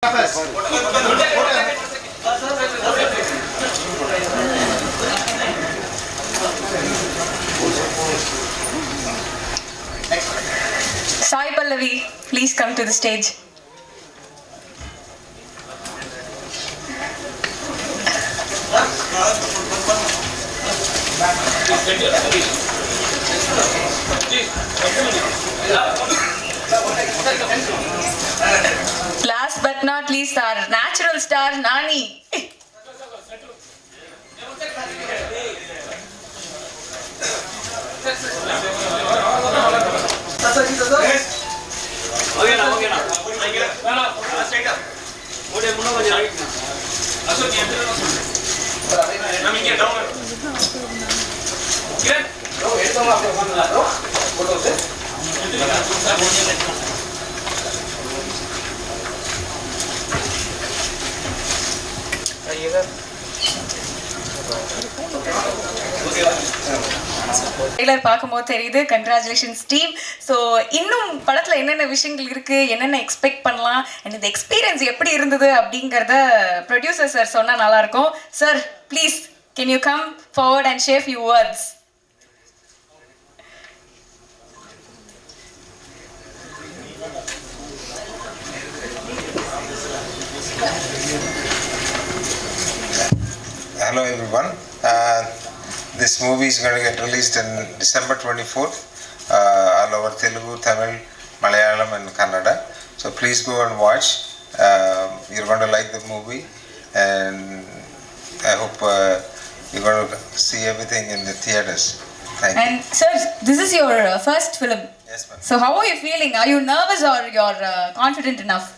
Sai Pallavi, please come to the stage. Last but not least, our natural star Nani. Trailer பார்க்கும்போது தெரியுது. Congratulations team. So இன்னும் படத்தில் என்னென்ன விஷயங்கள் இருக்குது, என்னென்ன எக்ஸ்பெக்ட் பண்ணலாம், அண்ட் இந்த எக்ஸ்பீரியன்ஸ் எப்படி இருந்தது அப்படிங்கிறத ப்ரொடியூசர் சார் சொன்னால் நல்லாயிருக்கும். Sir please can you come forward and share few words? Hello everyone. This movie is going to get released in December 24th all over Telugu, Tamil, Malayalam and Kannada. So please go and watch. You're going to like the movie and I hope you're going to see everything in the theaters. Thank you. And sir, this is your first film. Yes ma'am. So how are you feeling? Are you nervous or you're confident enough?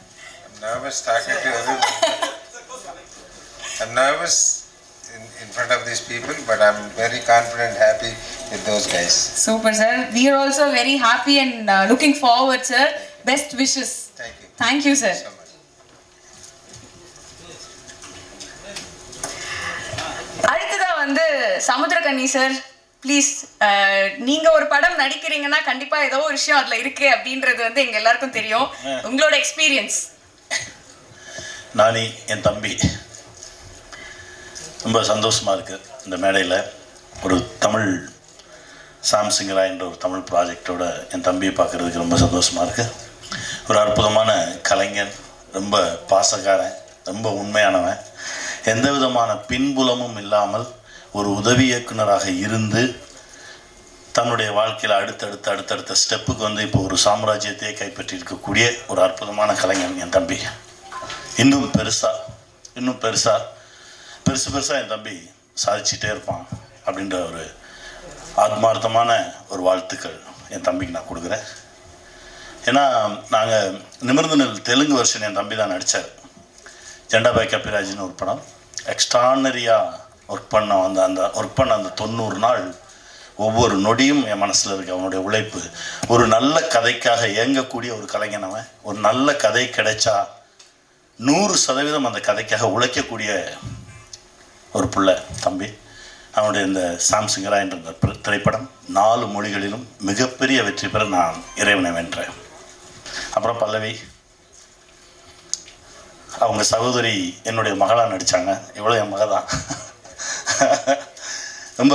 I'm nervous talking to everyone. I'm nervous in front of these people, but I'm very confident, happy with those guys. Super, sir. We are also very happy and looking forward, sir. Best wishes. Thank you. Thank you, sir. So much. அடுத்ததா வந்து Samuthirakani sir, please. நீங்க ஒரு படம் நடிக்கிறீங்கன்னா கண்டிப்பா ஏதோ ஒரு விஷயம் அதுல இருக்கு அப்படின்றது வந்து எங்க எல்லாருக்கும் தெரியும். உங்களோட எக்ஸ்பீரியன்ஸ்? நானி என் தம்பி, ரொம்ப சந்தோஷமாக இருக்குது இந்த மேடையில் ஒரு தமிழ் சாம்சிங்கரா என்ற ஒரு தமிழ் ப்ராஜெக்டோட என் தம்பியை பார்க்குறதுக்கு ரொம்ப சந்தோஷமாக இருக்குது. ஒரு அற்புதமான கலைஞன், ரொம்ப பாசக்காரன், ரொம்ப உண்மையானவன், எந்த விதமான பின்புலமும் இல்லாமல் ஒரு உதவி இயக்குனராக இருந்து தன்னுடைய வாழ்க்கையில் அடுத்தடுத்த ஸ்டெப்புக்கு வந்து இப்போ ஒரு சாம்ராஜ்யத்தையே கைப்பற்றி இருக்கக்கூடிய ஒரு அற்புதமான கலைஞன் என் தம்பி. இன்னும் பெருசாக என் தம்பி சாதிச்சுட்டே இருப்பான் அப்படின்ற ஒரு ஆத்மார்த்தமான ஒரு வாழ்த்துக்கள் என் தம்பிக்கு நான் கொடுக்குறேன். ஏன்னா நாங்கள் நிமிர்ந்து நெல் தெலுங்கு வருஷன் என் தம்பி தான் நடித்தார். ஜெண்டாபாய் கபிராஜின்னு ஒரு படம் எக்ஸ்ட்ரானரியாக ஒர்க் பண்ண அந்த 90 நாள் ஒவ்வொரு நொடியும் என் மனசில் இருக்க அவனுடைய உழைப்பு. ஒரு நல்ல கதைக்காக இயங்கக்கூடிய ஒரு கலைஞனவன். ஒரு நல்ல கதை கிடைச்சா 100% அந்த கதைக்காக உழைக்கக்கூடிய ஒரு பிள்ளை தம்பி. அவனுடைய இந்த சாம்சிங்கரா என்ற திரைப்படம் 4 மொழிகளிலும் மிகப்பெரிய வெற்றி பெற நான் இறைவனை வென்றேன். அப்புறம் பல்லவி, அவங்க சகோதரி என்னுடைய மகளாக நடித்தாங்க. இவ்வளோ என் மக தான். ரொம்ப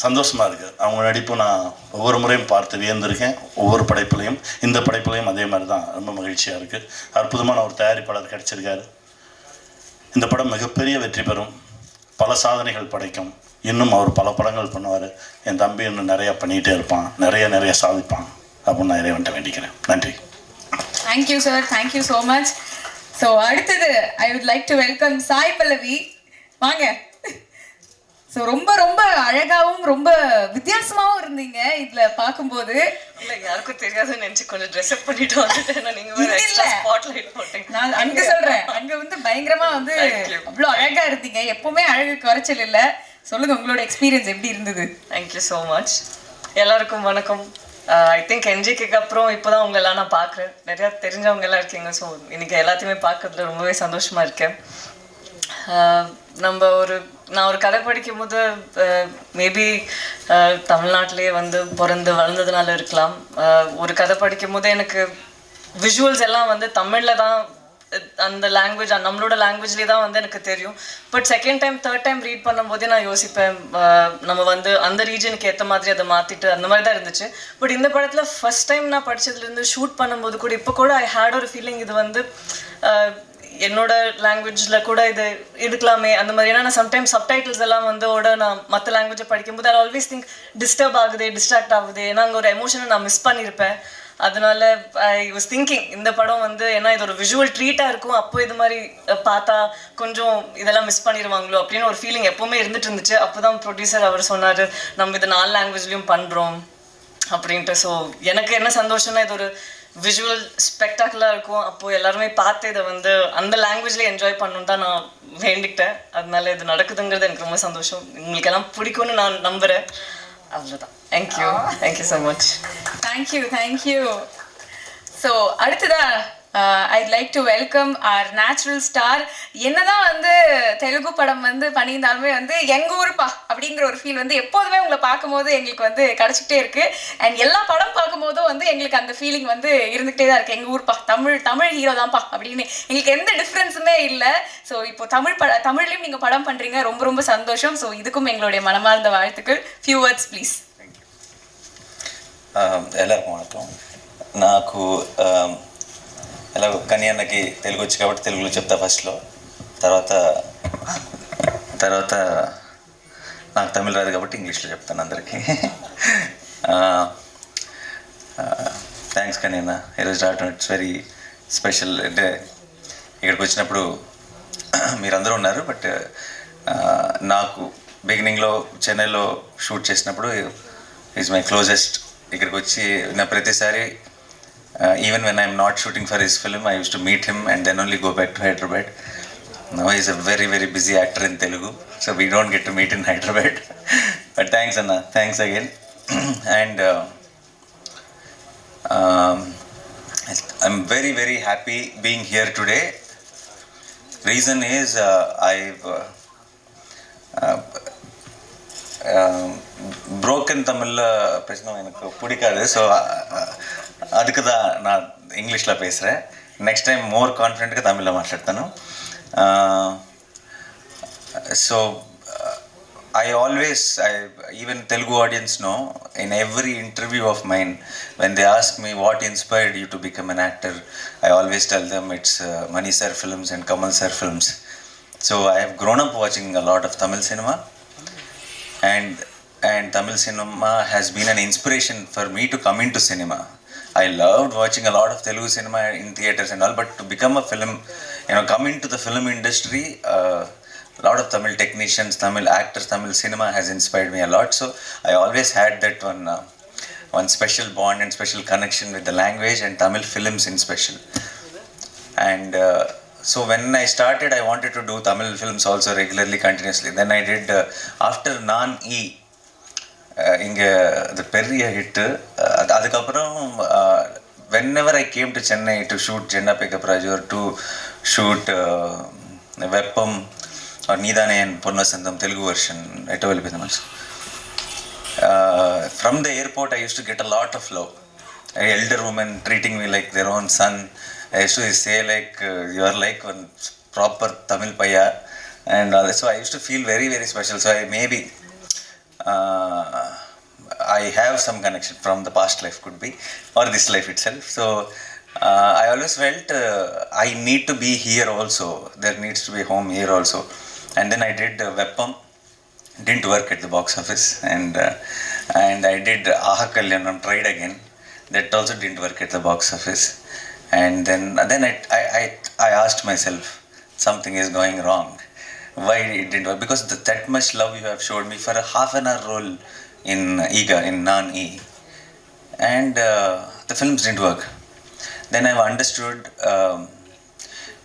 சந்தோஷமாக இருக்குது. அவங்க நடிப்பு நான் ஒவ்வொரு முறையும் பார்த்து வியந்திருக்கேன். ஒவ்வொரு படைப்புலையும், இந்த படைப்புலையும் அதே மாதிரி தான். ரொம்ப மகிழ்ச்சியாக இருக்குது. அற்புதமான ஒரு தயாரிப்பாளர் கிடைச்சிருக்காரு. இந்த படம் மிகப்பெரிய வெற்றி பெறும், பல சாதனைகள் படைக்கும். இன்னும் அவர் பல படங்கள் பண்ணுவார். என் தம்பி இன்னும் நிறையா பண்ணிகிட்டே இருப்பான், நிறைய சாதிப்பான் அப்படின்னு நான் இறைவன்ட்ட வேண்டிக்கிறேன். நன்றி. Thank you sir, thank you so much. So அடுத்தது I would like to welcome Sai Pallavi. வாங்க. ஸோ ரொம்ப அழகாகவும் ரொம்ப வித்தியாசமாகவும் இருந்தீங்க இதில் பார்க்கும்போது. இல்லை, யாருக்கும் தெரியாதுன்னு நினச்சி கொஞ்சம் ட்ரெஸ்அப் பண்ணிட்டு வந்துட்டேன். நான் அங்கே சொல்கிறேன், அங்கே வந்து பயங்கரமாக வந்து அவ்வளோ அழகாக இருந்தீங்க. எப்போவுமே அழகு குறைச்சல் இல்லை. சொல்லுங்கள், உங்களோட எக்ஸ்பீரியன்ஸ் எப்படி இருந்தது? Thank you so much. எல்லாருக்கும் வணக்கம். ஐ திங்க் என்ஜிக்கு அப்புறம் இப்போ தான் உங்களெல்லாம் நான் பார்க்குறேன். நிறையா தெரிஞ்சவங்க எல்லாம் இருக்கீங்க. ஸோ இன்றைக்கி எல்லாத்தையுமே பார்க்கறதுல ரொம்பவே சந்தோஷமாக இருக்கேன். நான் ஒரு கதை படிக்கும் போது மேபி தமிழ்நாட்டிலே வந்து பிறந்து வளர்ந்ததுனால இருக்கலாம். ஒரு கதை படிக்கும் போது எனக்கு விஷுவல்ஸ் எல்லாம் வந்து தமிழில் தான் அந்த லாங்குவேஜ் நம்மளோட லாங்குவேஜ்லேயே தான் வந்து எனக்கு தெரியும். But second time third time read பண்ணும்போதே நான் யோசிப்பேன், நம்ம வந்து அந்த ரீஜனுக்கு ஏற்ற மாதிரி அதை மாற்றிட்டு அந்த மாதிரி தான் இருந்துச்சு. பட் இந்த படத்தில் ஃபஸ்ட் டைம் நான் படித்ததுலேருந்து ஷூட் பண்ணும்போது கூட இப்போ கூட ஐ ஹேட் ஒரு ஃபீலிங், இது வந்து என்னோட லாங்குவேஜில் கூட இது எடுக்கலாமே அந்த மாதிரி. ஏன்னா நான் சம்டைம்ஸ் சப்டைட்டில்ஸ் எல்லாம் வந்து நான் மற்ற லாங்குவேஜை படிக்கும்போது ஐ ஆல்வேஸ் திங்க் டிஸ்டர்ப் ஆகுது, டிஸ்ட்ராக்ட் ஆகுது, ஏன்னா அங்கே ஒரு எமோஷனை நான் மிஸ் பண்ணியிருப்பேன். அதனால ஐ வாஸ் திங்கிங் இந்த படம் வந்து ஏன்னா இது ஒரு விஷுவல் ட்ரீட்டாக இருக்கும், அப்போ இது மாதிரி பார்த்தா கொஞ்சம் இதெல்லாம் மிஸ் பண்ணிடுவாங்களோ அப்படின்னு ஒரு ஃபீலிங் எப்போவுமே இருந்துட்டு இருந்துச்சு. அப்போ தான் ப்ரொடியூசர் அவர் சொன்னார், நம்ம இது 4 லாங்குவேஜ்லேயும் பண்ணுறோம் அப்படின்ட்டு. ஸோ எனக்கு என்ன சந்தோஷம்னா இது ஒரு விஷுவல் ஸ்பெக்டாக்குலராக இருக்கும், அப்போது எல்லாருமே பார்த்து இதை வந்து அந்த லாங்குவேஜ்லேயே என்ஜாய் பண்ணணுன்னு தான் நான் வேண்டிக்கிட்டேன். அதனால இது நடக்குதுங்கிறது எனக்கு ரொம்ப சந்தோஷம். உங்களுக்கு எல்லாம் பிடிக்கும்னு நான் நம்புகிறேன். அவ்வளோதான். Thank you so much. Thank you. So அடுத்ததா I'd like to welcome our natural star. என்னதான் வந்து தெலுங்கு படம் வந்து பண்ணியிருந்தாலுமே வந்து எங்கள் ஊருப்பா அப்படிங்கிற ஒரு ஃபீல் வந்து எப்போதுமே உங்களை பார்க்கும்போது எங்களுக்கு வந்து கிடச்சிக்கிட்டே இருக்குது. அண்ட் எல்லா படம் பார்க்கும்போதும் வந்து எங்களுக்கு அந்த ஃபீலிங் வந்து இருந்துகிட்டே தான் இருக்குது, எங்கள் ஊர்ப்பா, தமிழ் ஹீரோ தான்ப்பா அப்படின்னு எங்களுக்கு எந்த டிஃப்ரென்ஸுமே இல்லை. ஸோ இப்போ தமிழ்லையும் நீங்கள் படம் பண்ணுறீங்க, ரொம்ப ரொம்ப சந்தோஷம். ஸோ இதுக்கும் எங்களுடைய மனமார்ந்த வாழ்த்துக்கள். Few words please. எல்லாருக்கும் వణకం. నాకు ఎలా కన్యాన్నకి తెలుగు వచ్చి కాబట్టి తెలుగులో చెప్తా ఫస్ట్లో, తర్వాత నాకు తమిళ రాదు కాబట్టి ఇంగ్లీష్లో చెప్తాను అందరికీ. థ్యాంక్స్ కన్యన్న, ఈరోజు రావడం ఇట్స్ వెరీ స్పెషల్. అంటే ఇక్కడికి వచ్చినప్పుడు మీరందరూ ఉన్నారు, బట్ నాకు బిగినింగ్లో చెన్నైలో షూట్ చేసినప్పుడు ఈజ్ మై క్లోజెస్ట్. ఇక్కడికి వచ్చి నా ప్రతిసారి even when I'm not shooting for his film I use to meet him and then only go back to Hyderabad. Now is a very very busy actor in Telugu, so we don't get to meet in Hyderabad. But thanks అన్న, thanks again. And I'm very very happy being here today. Reason is broken தமிழில் பேசினா எனக்கு பிடிக்காது, so அதுக்கு தான் நான் இங்கிலீஷில் பேசுகிறேன். నెక్స్ట్ టైం మోర్ కాన్ఫిడెంట్గా తమిళ్లో మాట్లాడతాను. So I even Telugu audience know, in every interview of mine, when they ask me what inspired you to become an actor, I always tell them it's Mani Sir films and Kamal Sir films. So I have grown up watching a lot of Tamil cinema, and Tamil cinema has been an inspiration for me to come into cinema. I loved watching a lot of Telugu cinema in theaters and all, but to become a film, come into the film industry, a lot of Tamil technicians, Tamil actors, Tamil cinema has inspired me a lot. So I always had that one special bond and special connection with the language and Tamil films in special. And so when I started, I wanted to do Tamil films also regularly, continuously. Then I did after Naan-E, இங்கே அது பெரிய hit. அதுக்கப்புறம் whenever I came to Chennai to shoot Jenna Pickup Raju or to shoot Veppam or Needane and Ponnasandam Telugu version, from the airport I used to get a lot of love. Elder women treating me like their own son. I used to say like, you are like one proper Tamil paya, and so I used to feel very very special. So I have some connection from the past life, could be, or this life itself. So I always felt I need to be here also. There needs to be home here also. And then I did Veppam, didn't work at the box office, and I did Aha Kalyanam, tried again, that also didn't work at the box office. And then I asked myself, something is going wrong. Why it didn't work? Because that much love you have showed me for a half an hour role in Iga, in Naan-E, and the films didn't work. Then I've understood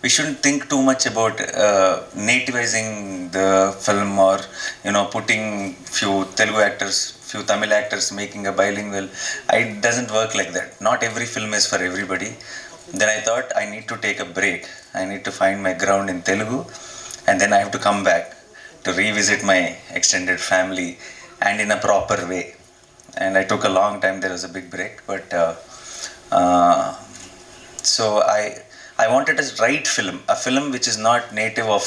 we shouldn't think too much about nativizing the film, or putting few Telugu actors, few Tamil actors, making a bilingual. It doesn't work like that. Not every film is for everybody. Then I thought I need to take a break. I need to find my ground in Telugu, and then I have to come back to revisit my extended family and in a proper way. And I took a long time. There was a big break, but so I wanted a right film, a film which is not native of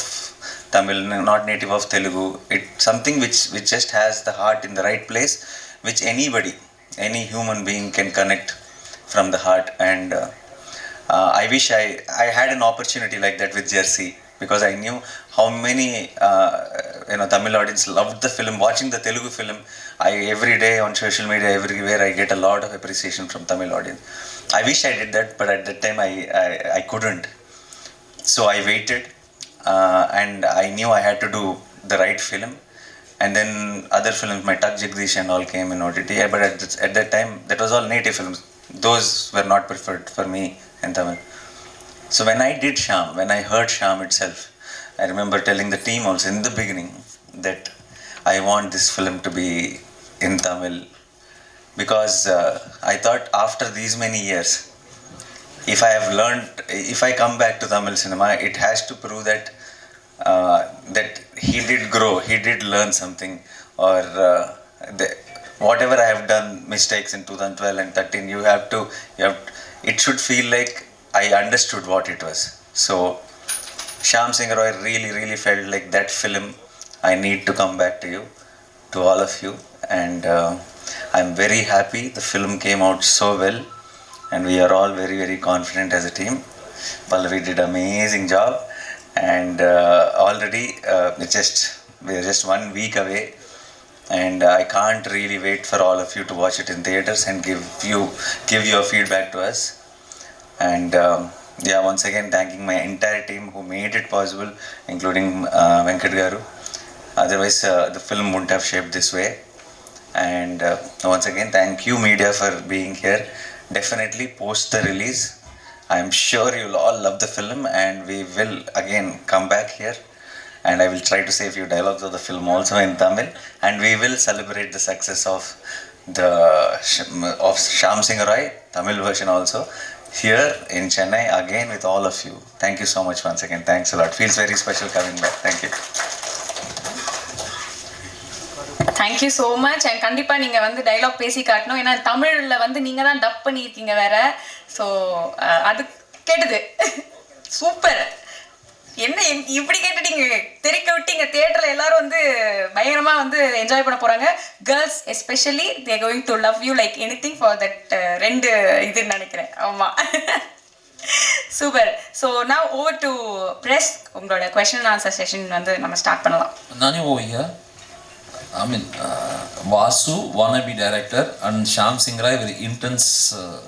Tamil, not native of Telugu. It something which just has the heart in the right place, which anybody, any human being can connect from the heart. And I wish I had an opportunity like that with Jersey, because I knew how many Tamil audience loved the film. Watching the Telugu film, every day on social media, everywhere, I get a lot of appreciation from Tamil audience. I wish I did that, but at that time I couldn't. So I waited, and I knew I had to do the right film. And then other films, my Tuck Jagdish and all came in OTT. But at that time, that was all native films. Those were not preferred for me in Tamil. So when I did Shyam, when I heard Shyam itself, I remember telling the team also in the beginning that I want this film to be in Tamil, because I thought after these many years, if I have learned, if I come back to Tamil cinema, it has to prove that that he did grow, he did learn something, or whatever I have done mistakes in 2012 and 13, it should feel like I understood what it was. So Shyam Singh Roy really felt like that film. I need to come back to you, to all of you, and I'm very happy the film came out so well, and we are all very confident as a team. Pallavi did amazing job, and already we are just 1 week away, and I can't really wait for all of you to watch it in theaters and give your feedback to us. And once again, thanking my entire team who made it possible, including Venkat Garu. Otherwise, the film wouldn't have shaped this way. And once again, thank you media for being here. Definitely post the release, I'm sure you'll all love the film, and we will again come back here, and I will try to say a few dialogues of the film also in Tamil, and we will celebrate the success of Shyam Singh Roy Tamil version also here in Chennai again with all of you. Thank you so much once again. Thanks a lot. Feels very special coming back. Thank you. Thank you so much. And கண்டிப்பாக நீங்கள் வந்து dialogue பேசி காட்டணும், ஏன்னா தமிழில் வந்து நீங்கள் தான் டப் பண்ணியிருக்கீங்க வேற. ஸோ அது கேட்டுது சூப்பர். என்ன இப்படி கேட்டுட்டீங்க, தெரிக்க விட்டீங்க. தியேட்டரில் எல்லாரும் வந்து பயங்கரமாக வந்து என்ஜாய் பண்ண போகிறாங்க. Girls especially they going to love you like anything for that 2 இதுன்னு நினைக்கிறேன். ஆமாம், சூப்பர். ஸோ நான் ஓவர் டு ப்ரெஸ். உங்களோட கொஸ்டின் ஆன்சர் செஷன் வந்து நம்ம ஸ்டார்ட் பண்ணலாம். நானே Oviya, I mean, Vasu, wannabe director, and Shyam Singh Roy, very intense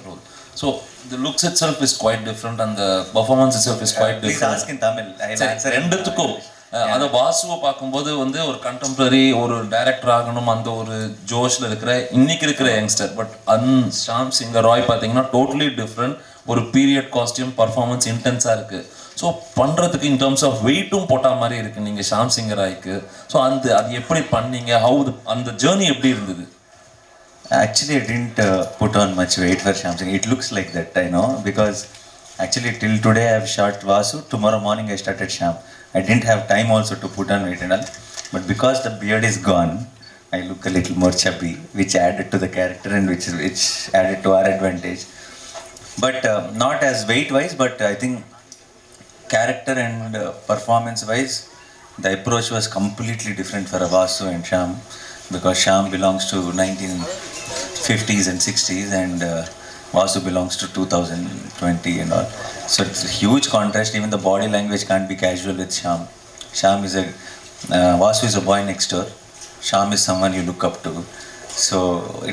role. So the looks itself is quite different, and the performance itself is quite different. Please ask in Tamil. I'll answer. ரெண்டுத்துக்கும் அந்த வாசுவை பார்க்கும்போது வந்து ஒரு contemporary ஒரு director ஆகணும் அந்த ஒரு ஜோஷ்ல இன்னைக்கு இருக்கிற யங்ஸ்டர். பட் ஷாம் சிங் ராய் பார்த்தீங்கன்னா டோட்டலி டிஃப்ரெண்ட். ஒரு பீரியட் காஸ்டியூம் பர்ஃபார்மன்ஸ் இன்டென்ஸாக இருக்குது. ஸோ பண்ணுறதுக்கு இன் டர்ம்ஸ் ஆஃப் வெயிட்டும் போட்டால் மாதிரி இருக்குது நீங்கள் ஷாம் சிங் ராய்க்கு. ஸோ அது எப்படி பண்ணீங்க, அந்த ஜேர்னி எப்படி இருந்தது? Actually, I didn't put on much weight for Shyam Singh. It looks like that, I know, because actually till today I have shot Vasu. Tomorrow morning I started Shyam. I didn't have time also to put on weight and all. But because the beard is gone, I look a little more chubby, which added to the character and which added to our advantage. But not as weight-wise, but I think character and performance-wise, the approach was completely different for Vasu and Shyam, because Shyam belongs to 1950s and 60s, and Vasu belongs to 2020 and all. So it's a huge contrast. Even the body language can't be casual with Shyam. Vasu is a boy next door. Shyam is someone you look up to. So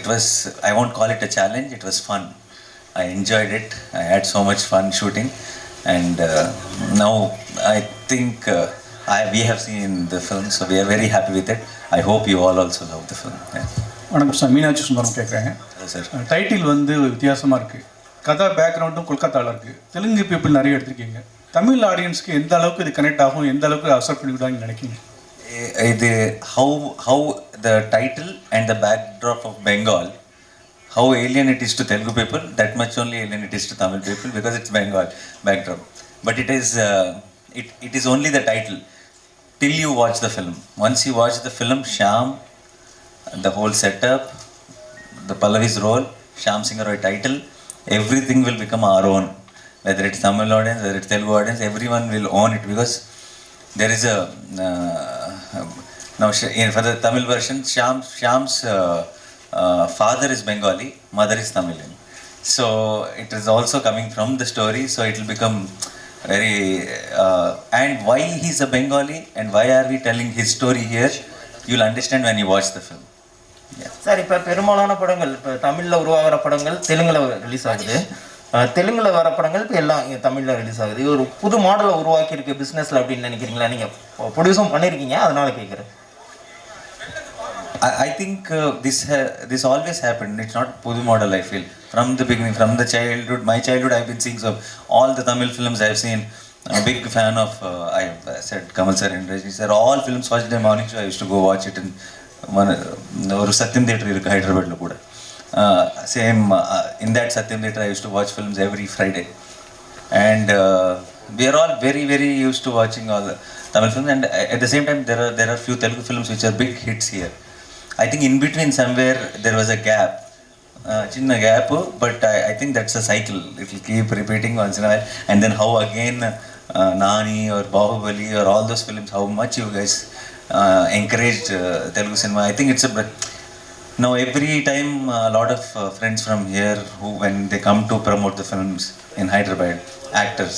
it was, I won't call it a challenge, it was fun. I enjoyed it. I had so much fun shooting, and now I think we have seen the film, so we are very happy with it. I hope you all also love the film. வணக்கம் sir, Meenakshi Sundaram கேட்குறேன். Title வந்து வித்தியாசமாக இருக்குது, கதை பேக்ரவுண்டும் கொல்கத்தாவில் இருக்குது, Telugu people நிறைய எடுத்திருக்கீங்க. தமிழ் ஆடியன்ஸ்க்கு எந்த அளவுக்கு இது கனெக்ட் ஆகும், எந்த அளவுக்கு அக்செப்ட் பண்ணிவிடுவாங்கன்னு நினைக்கிங்க? இது how the title and the backdrop of Bengal, how alien it is to Telugu people, that much only alien it is to Tamil people, because it's Bengal backdrop. But it is only the title till you watch the film. Once you watch the film, Shyam, the whole setup, the Pallavi's role, Shyam Singh Roy title, everything will become our own. whether it's Tamil audience, whether it's Telugu audience, everyone will own it because there is a now for the Tamil version, Shyam's father is Bengali, mother is Tamilian. So it is also coming from the story, so it will become very and why he's a Bengali and why are we telling his story here, you'll understand when you watch the film. Sir இப்போ பெரும்பாலான படங்கள் இப்போ தமிழில் உருவாகிற படங்கள் தெலுங்கில் release ஆகுது, தெலுங்கில் வர படங்கள் இப்போ எல்லாம் இங்கே தமிழில் ரிலீஸ் ஆகுது. இது ஒரு புது மாடலை உருவாக்கியிருக்கு பிஸ்னஸில் அப்படின்னு நினைக்கிறீங்களா? நீங்கள் ப்ரொடியூஸும் பண்ணியிருக்கீங்க, அதனால கேட்குறேன். I think this always happened. It's not Pudu model, I feel. From the beginning, from the childhood, my childhood, I've been seeing so all the Tamil films I've seen. I'm a big fan of, I've said Kamal sir and Rajni sir. All films watched in morning show. I used to go watch it in one Satyam Theatre in Hyderabad lo kuda. Same in that Satyam Theatre, I used to watch films every Friday. And we are all very, very used to watching all the Tamil films. And at the same time, there are few Telugu films which are big hits here. I think in between somewhere there was a gap, chinna gap, but I think that's a cycle. It will keep repeating once in a while, and then how again Nani or Bahubali or all those films, how much you guys encouraged Telugu cinema. I think it's now every time a lot of friends from here who when they come to promote the films in Hyderabad, actors,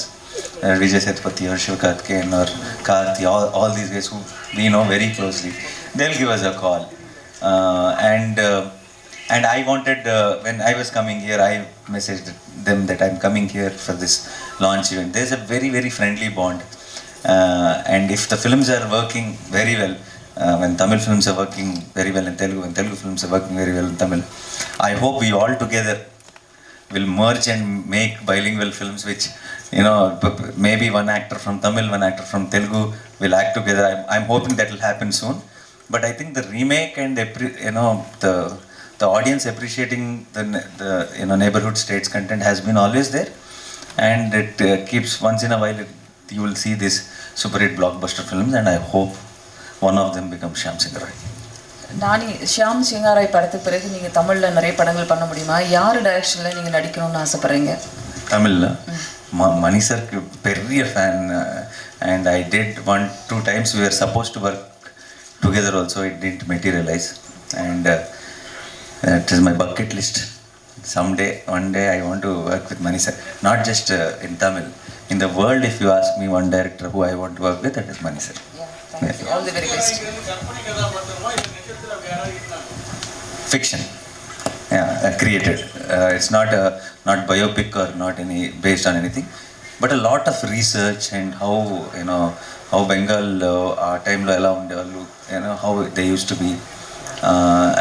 Vijay Sethupathi or Shivkarthikeyan or Karthi, all these guys who we know very closely, they'll give us a call. And I wanted, when I was coming here, I messaged them that I'm coming here for this launch event. There's a very, very friendly bond. And if the films are working very well, when Tamil films are working very well in Telugu, and Telugu films are working very well in Tamil, I hope we all together will merge and make bilingual films which, you know, maybe one actor from Tamil, one actor from Telugu will act together. I'm hoping that will happen soon. But I think the remake and the audience appreciating the neighborhood states content has been always there, and it keeps once in a while you will see these super hit blockbuster films, and I hope one of them becomes Shyam Singh Roy. நானி ஷியாம் சிங்காராய் படத்துக்கு பிறகு நீங்கள் தமிழில் நிறைய படங்கள் பண்ண முடியுமா? யார் டைரக்ஷனில் நீங்கள் நடிக்கணும்னு ஆசைப்பட்றீங்க? தமிழில் மணி சருக்கு பெரிய fan, and I did 1-2 times we were supposed to work together also. It didn't materialize, and it is my bucket list. One day I want to work with Mani sir, not just in Tamil, in the world. If you ask me one director who I want to work with, that is Mani sir. Thank you. All the very best. Fiction, created. It's not biopic or not any based on anything, but a lot of research and how Bengal time lo ela undevallu, how they used to be,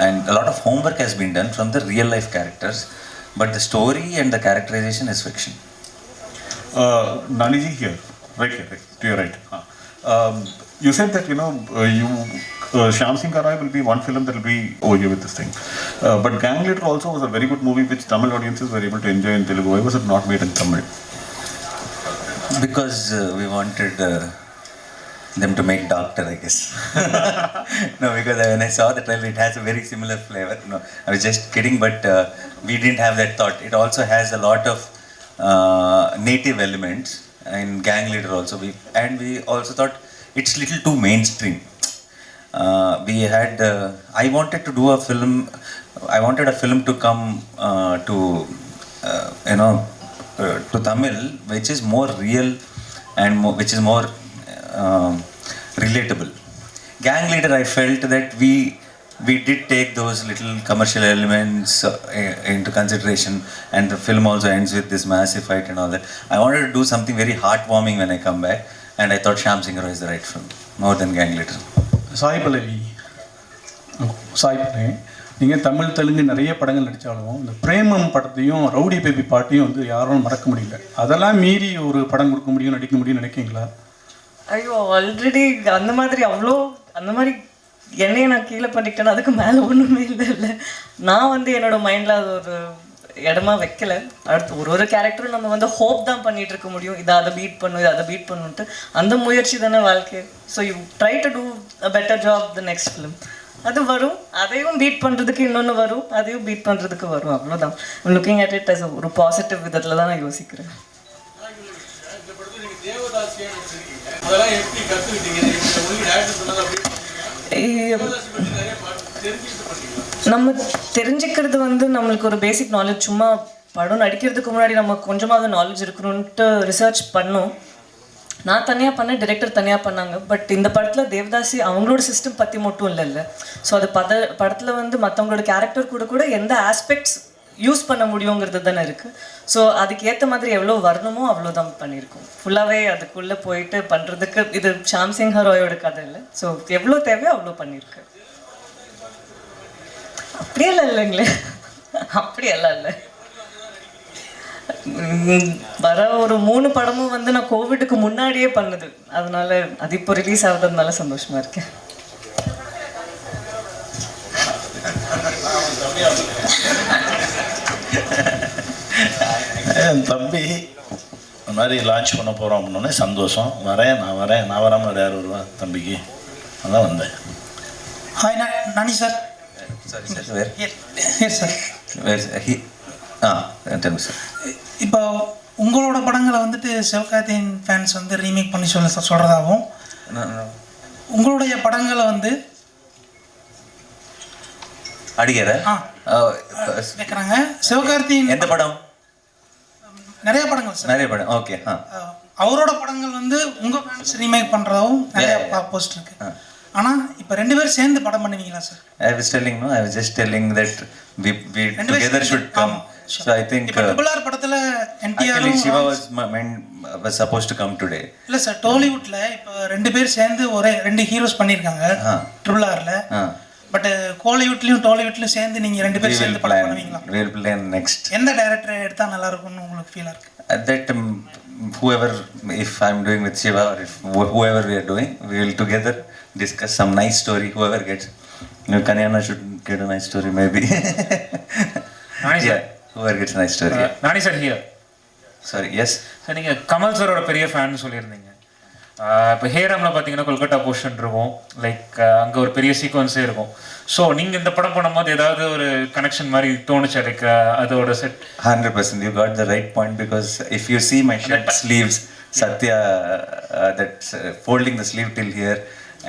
and a lot of homework has been done from the real life characters, but the story and the characterization is fiction. Naniji here, right here, right to your right. You said that Shyam Singh Roy will be one film that will be over with this thing, but Gang Leader also was a very good movie which Tamil audiences were able to enjoy in Telugu. Why was it not made in Tamil? Because we wanted them to make Doctor, I guess. No, because when I saw the trailer, it has a very similar flavor. No, I was just kidding, but we didn't have that thought. It also has a lot of native elements in Gang Leader also. We also thought it's little too mainstream. I wanted to do a film. I wanted a film to come to Tamil, which is more real and which is more relatable. Gang Leader, I felt that we did take those little commercial elements into consideration, and the film also ends with this massive fight and all that. I wanted to do something very heartwarming when I come back, and I thought Shyam Singh Roy is the right film, more than Gang Leader. Sai Pallavi, நீங்கள் தமிழ் தெலுங்கு நிறைய படங்கள் நடித்தாலும் இந்த பிரேமம் படத்தையும் rowdy baby பாட்டையும் வந்து யாரும் மறக்க முடியல. அதெல்லாம் மீறி ஒரு படம் கொடுக்க முடியும், நடிக்க முடியும்னு நினைக்கிங்களா? ஐயோ, ஆல்ரெடி அந்த மாதிரி என்னையே நான் கீழே பண்ணிக்கிட்டேன்னா அதுக்கு மேலே ஒன்றுமே இல்லை. நான் வந்து என்னோட மைண்டில் அது ஒரு இடமா வைக்கல. அடுத்து ஒரு கேரக்டரும் நம்ம வந்து ஹோப் தான் பண்ணிட்டு இருக்க முடியும், அதை பீட் பண்ணுன்ட்டு. அந்த முயற்சி தானே வாழ்க்கை. So you try to do a better job the next film. அது வரும், அதையும் பீட் பண்ணுறதுக்கு இன்னொன்று வரும், அதையும் பீட் பண்ணுறதுக்கு வரும், அவ்வளோதான். லுக்கிங் அட் இட் அஸ் ஒரு பாசிட்டிவ் விதத்தில் தான் நான் யோசிக்கிறேன். அதெல்லாம் எப்படி கற்றுக்கிட்டீங்க? உங்களுக்கு டேரக்டர் சொன்னது அப்படி நம்ம தெரிஞ்சுக்கிறது வந்து நம்மளுக்கு ஒரு பேசிக் நாலேஜ், சும்மா படம் நடிக்கிறதுக்கு முன்னாடி நம்ம கொஞ்சமாவது நாலேஜ் இருக்கணும்ன்ட்டு ரிசர்ச் பண்ணோம். நான் தனியாக பண்ணேன், டைரக்டர் தனியாக பண்ணாங்க. பட் இந்த படத்தில் தேவதாசி அவங்களோட சிஸ்டம் பற்றி மட்டும் இல்லைல்ல. ஸோ அது படத்தில் வந்து மற்றவங்களோட கேரக்டர் கூட எந்த ஆஸ்பெக்ட்ஸ் யூஸ் பண்ண முடியுங்கிறது தானே இருக்குது. ஸோ அதுக்கு ஏற்ற மாதிரி எவ்வளோ வரணுமோ அவ்வளோ தான் பண்ணியிருக்கோம். ஃபுல்லாகவே அதுக்குள்ளே போயிட்டு பண்ணுறதுக்கு இது ஷாம் சிங் ராயோட கதை இல்லை. ஸோ எவ்வளோ தேவையோ அவ்வளோ பண்ணியிருக்கு. அப்படியெல்லாம் இல்லைங்களே, அப்படியெல்லாம் இல்லை. வர ஒரு 3 படமும் வந்து நான் கோவிடுக்கு முன்னாடியே பண்ணுது. அதனால அது இப்போ ரிலீஸ் ஆகுறதுனால சந்தோஷமா இருக்கேன். என் தம்பி இந்த மாதிரி லான்ச் பண்ண போகிறோம் அப்படின்னோடனே சந்தோஷம். நான் வரேன் நான் வராமல் யார் வருவேன் தம்பிக்கு, அதான் வந்தேன். Hi Nani sir. Sorry, sir. Where? Yes, sir. Where's he? Tell me, sir. இப்போ உங்களோட படங்களை வந்துட்டு சிவகார்த்திகேயன் ஃபேன்ஸ் வந்து ரீமேக் பண்ணி சொல்கிறதாகவும், உங்களுடைய படங்களை வந்து அடிக்கிற கேட்குறாங்க. சிவகார்த்திகேயன் எந்த படம்? நிறைய படங்கள் சார், நிறைய படம். ஓகே. அவரோட படங்கள் வந்து உங்கள் ஃபேன்ஸ் ரீமேக் பண்ணுறதாகவும் நிறைய போஸ்ட் இருக்கு. ஆனால் இப்போ 2 பேரும் சேர்ந்து படம் பண்ணுவீங்களா sir? I was just telling that we together should come. So I think ட்ரிபிள்ஆர் படத்துல NTR actually Shiva was supposed to come today. இல்ல சார், டாலிவுட்ல இப்போ 2 பேர் சேர்ந்து ஒரே 2 ஹீரோஸ் பண்ணிருக்காங்க ட்ரிபிள்ஆர்ல. பட் கோலிவுட்லயும் டாலிவுட்லயும் சேர்ந்து நீங்க 2 பேர் சேர்ந்து படம் பண்ணுவீங்களா? We will plan next. எந்த டைரக்டர் எடுத்தா நல்லா இருக்கும்னு உங்களுக்கு ஃபீல் இருக்கு? That whoever, if I'm doing with Shiva or if whoever we are doing, we will together discuss some nice story. Whoever gets, Kanyana should get a nice story maybe. Whoever gets a nice story. Nani sir here. Sorry, yes. Sir நீங்கள் கமல் சாரோட பெரிய fan சொல்லியிருந்தீங்க. இப்போ ஹேராமில் பார்த்தீங்கன்னா Kolkata portion இருக்கும், like அங்கே ஒரு பெரிய சீக்வன்ஸே இருக்கும். ஸோ நீங்கள் இந்த படம் பண்ணும்போது ஏதாவது ஒரு கனெக்ஷன் மாதிரி தோணுச்சு லைக் அதோட set? 100%, you got the right point, because if you see my shirt sleeves, Satya that's folding the sleeve till here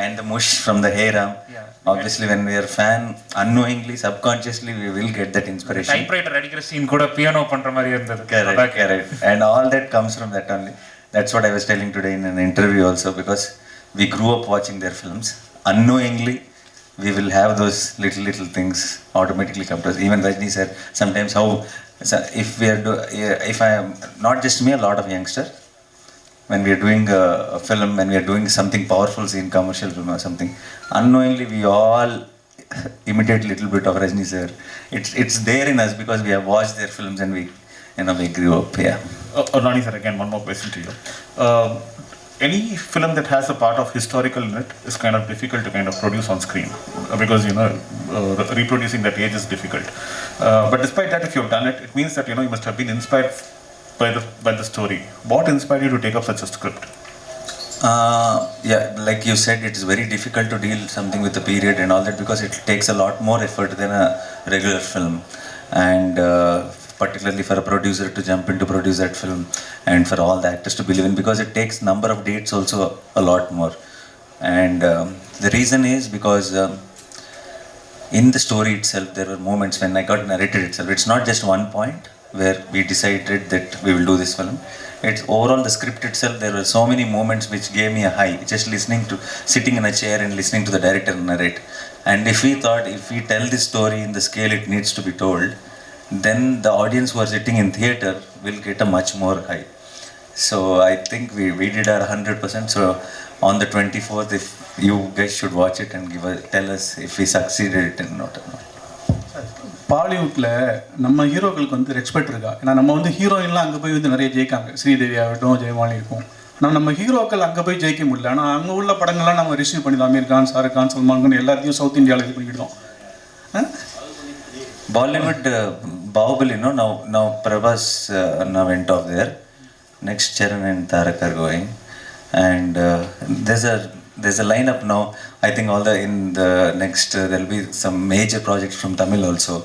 and the mush from the Heyram, obviously when we are fan, unknowingly, subconsciously we will get that inspiration. Typewriter அடிக்கிற scene கூட piano பண்ணுற மாதிரி இருந்தது. Correct. And all that comes from that only. That's what I was telling today in an interview also, because we grew up watching their films. Unknowingly, we will have those little things automatically come to us. Even Rajni said sometimes how, if I am, not just me, a lot of youngsters, when we are doing a film, when we are doing something powerful in commercial film or something, unknowingly we all imitate little bit of Rajni sir. It's there in us because we have watched their films and we grew up. Nani sir, again one more question to you. Any film that has a part of historical in it is kind of difficult to kind of produce on screen, because reproducing that age is difficult. But despite that, if you've done it, it means that you must have been inspired by the story. What inspired you to take up such a script? Like you said, it is very difficult to deal something with the period and all that, because it takes a lot more effort than a regular film, and particularly for a producer to jump in to produce that film, and for all the actors to believe in, because it takes number of dates also a lot more. And the reason is because in the story itself there were moments when I got narrated itself. It's not just one point where we decided that we will do this film. It's overall the script itself. There were so many moments which gave me a high, just sitting in a chair and listening to the director narrate. And if we thought, if we tell this story in the scale it needs to be told, then the audience who are sitting in theater will get a much more high. So I think we did our 100%. So on the 24th, if you guys should watch it and tell us if we succeeded it or not. பாலிவுட்டில் நம்ம ஹீரோக்களுக்கு வந்து respect இருக்கா? ஏன்னா நம்ம வந்து ஹீரோயின்லாம் அங்கே போய் வந்து நிறைய ஜெயிக்காங்க, ஸ்ரீதேவி ஆகட்டும், ஜெயமாலி இருக்கும். ஆனால் நம்ம ஹீரோக்கள் அங்கே போய் ஜெயிக்க முடியல. ஆனால் அங்கே உள்ள படங்கள்லாம் நம்ம ரிசீவ் பண்ணிடலாம். அமீர் கான், ஷாருக் கான், சல்மான் கான் எல்லாத்தையும் சவுத் இந்தியாவில் இது பண்ணிக்கிட்டோம். Bollywood, Bahubali, now Prabhas now went off there. Next Charan and Tarak are going, and there's a lineup now. I think in the next there'll be some major projects from Tamil also.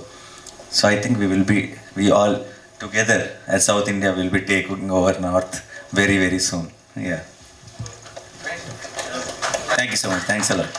So I think we all together as South India will be taking over North very, very soon. Thank you so much, thanks எல்லாம்.